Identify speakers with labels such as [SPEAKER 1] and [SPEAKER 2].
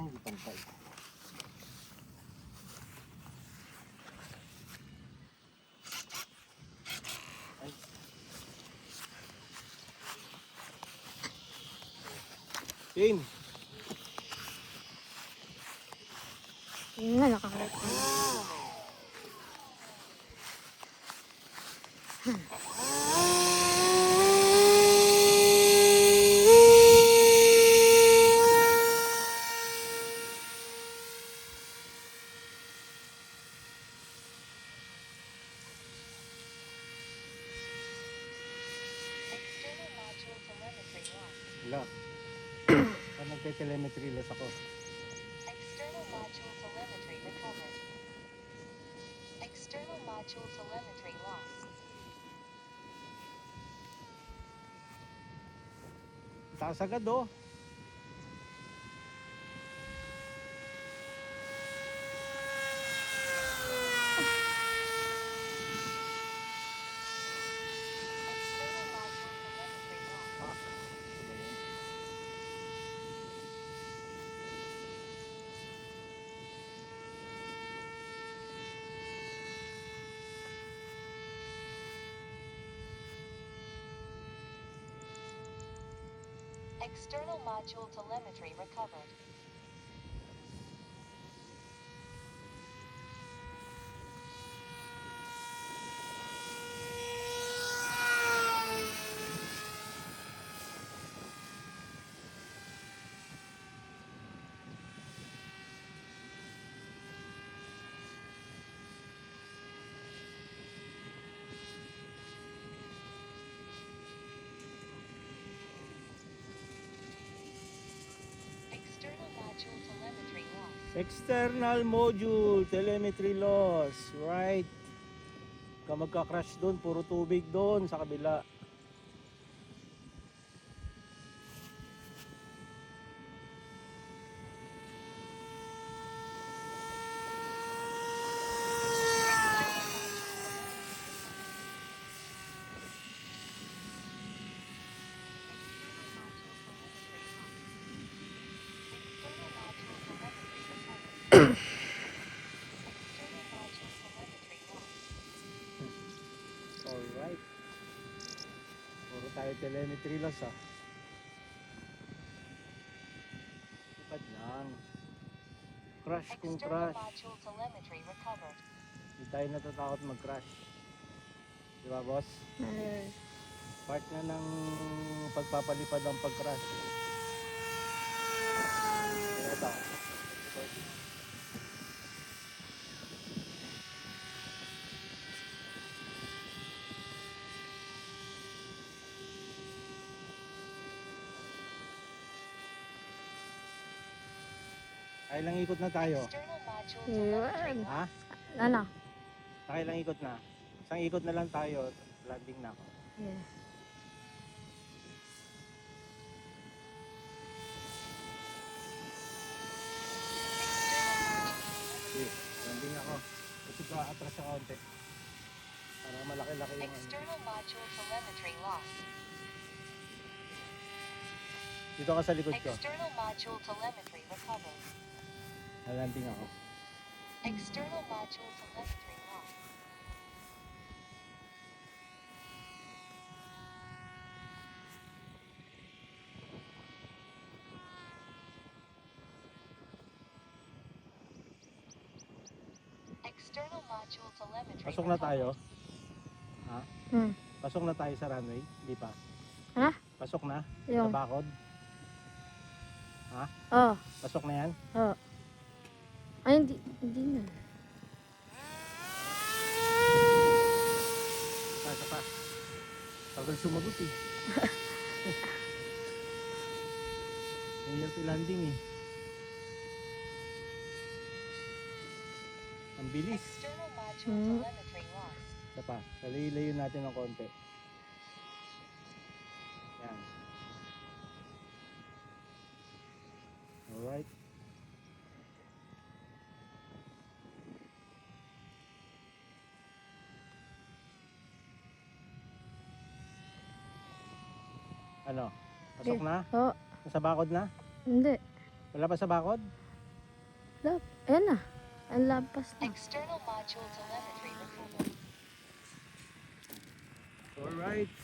[SPEAKER 1] Hindi pantay. Ay. Game.
[SPEAKER 2] Yun nga, nakakalit.
[SPEAKER 1] Wala. Parang nagte-telemetry loss ako.
[SPEAKER 3] External module telemetry recovered. External module telemetry lost.
[SPEAKER 1] Taas agad oh.
[SPEAKER 3] External module telemetry lost. External module telemetry recovered. External module telemetry lost.
[SPEAKER 1] External module telemetry loss. Right. Ka magka-crash doon, puro tubig doon sa kabila.
[SPEAKER 3] External module telemetry recovered. External module telemetry lost.
[SPEAKER 1] Alright. Puro tayo telemetry loss ah. Ipad lang. Crash kung
[SPEAKER 3] External
[SPEAKER 1] crash.
[SPEAKER 3] module telemetry recovered.
[SPEAKER 1] Hindi tayo natatakot mag-crash. Diba boss? Part na ng pagpapalipad ang pag-crash. Ito. Ilang ikot na tayo?
[SPEAKER 3] External module
[SPEAKER 2] Yun.
[SPEAKER 3] telemetry
[SPEAKER 1] Ha?
[SPEAKER 3] lost.
[SPEAKER 2] Ano?
[SPEAKER 1] Ilang ikot na? Isang ikot na lang tayo. Landing na ako.
[SPEAKER 2] Yeah.
[SPEAKER 1] Okay, landing ako. Kasi ka atras sa konti. Para malaki-laki yung ano.
[SPEAKER 3] External module telemetry lost.
[SPEAKER 1] Dito ka sa likod ko.
[SPEAKER 3] External module telemetry recovered.
[SPEAKER 1] Landing ako.
[SPEAKER 3] External module telemetry lost. External module telemetry
[SPEAKER 1] Pasok na tayo.
[SPEAKER 3] recovered.
[SPEAKER 1] Ha?
[SPEAKER 2] Hmm.
[SPEAKER 1] Pasok na tayo sa runway. Hindi pa.
[SPEAKER 2] Ha?
[SPEAKER 1] Pasok na?
[SPEAKER 2] Yung.
[SPEAKER 1] Sa bakod?
[SPEAKER 2] Oh.
[SPEAKER 1] Pasok na yan?
[SPEAKER 2] Oh. Ay, hindi na.
[SPEAKER 1] Isa pa. Tagal sumagot eh. Mahirap i-landing eh. Ang bilis.
[SPEAKER 3] External module
[SPEAKER 2] Hmm.
[SPEAKER 3] telemetry lost.
[SPEAKER 1] Isa pa. Layo natin ng konti. Yan. Alright. Ano? Pasok na?
[SPEAKER 2] Oh.
[SPEAKER 1] Sa bakod na?
[SPEAKER 2] Hindi.
[SPEAKER 1] Wala pa sa bakod?
[SPEAKER 2] Lap. Ayan na. Ang lampas na.
[SPEAKER 3] External module telemetry recovered.
[SPEAKER 1] Alright.